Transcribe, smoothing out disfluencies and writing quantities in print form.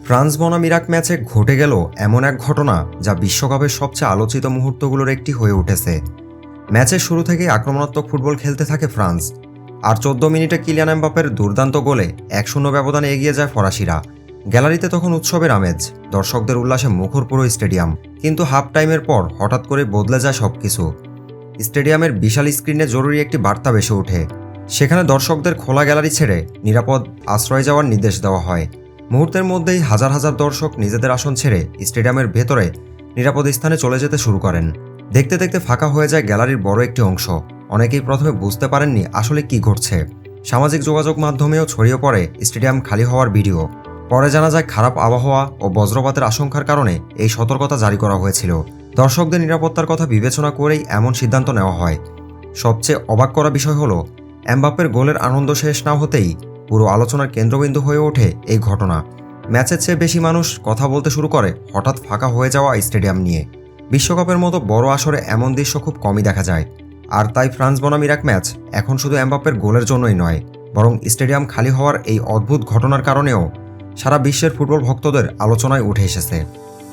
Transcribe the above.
France বনাম Iraq ম্যাচে ঘটে গেল এমন এক ঘটনা যা বিশ্বকাপের সবচেয়ে আলোচিত মুহূর্তগুলোর একটি হয়ে উঠেছে। ম্যাচের শুরু থেকেই আক্রমণাত্মক ফুটবল খেলতে থাকে ফ্রান্স, আর 14 মিনিটে কিলিয়ান এমবাপ্পের দুর্দান্ত গোলে 1-0 ব্যবধানে এগিয়ে যায় ফরাসিরা। গ্যালারিতে তখন উৎসবের আমেজ, দর্শকদের উল্লাসে মুখর পুরো স্টেডিয়াম। কিন্তু হাফ টাইমের পর হঠাৎ করে বদলে যায় সবকিছু। স্টেডিয়ামের বিশাল স্ক্রিনে জরুরি একটি বার্তা ভেসে ওঠে। সেখানে দর্শকদের খোলা গ্যালারি ছেড়ে নিরাপদ আশ্রয়ে যাওয়ার নির্দেশ দেওয়া হয়। মুহূর্তের মধ্যেই হাজার হাজার দর্শক নিজেদের আসন ছেড়ে স্টেডিয়ামের ভেতরে নিরাপদ স্থানে চলে যেতে শুরু করেন। দেখতে দেখতে ফাঁকা হয়ে যায় গ্যালারির বড় একটি অংশ। অনেকেই প্রথমে বুঝতে পারেননি আসলে কি ঘটছে। সামাজিক যোগাযোগ মাধ্যমেও ছড়িয়ে পড়ে স্টেডিয়াম খালি হওয়ার ভিডিও। পরে জানা যায় খারাপ আবহাওয়া ও বজ্রপাতের আশঙ্কার কারণে এই সতর্কতা জারি করা হয়েছিল। দর্শকদের নিরাপত্তার কথা বিবেচনা করেই এমন সিদ্ধান্ত নেওয়া হয়। সবচেয়ে অবাক করা বিষয় হলো, এমবাপ্পের গোলের আনন্দ শেষ না হতেই পুরো আলোচনার কেন্দ্রবিন্দু হয়ে ওঠে এই ঘটনা। ম্যাচের চেয়ে বেশি মানুষ কথা বলতে শুরু করে হঠাৎ ফাঁকা হয়ে যাওয়া স্টেডিয়াম নিয়ে। বিশ্বকাপের মতো বড় আসরে এমন দৃশ্য খুব কমই দেখা যায়। আর তাই ফ্রান্স বনাম ইরাক ম্যাচ এখন শুধু এমবাপ্পের গোলের জন্যই নয়, বরং স্টেডিয়াম খালি হওয়ার এই অদ্ভুত ঘটনার কারণেও সারা বিশ্বের ফুটবল ভক্তদের আলোচনায় উঠে এসেছে।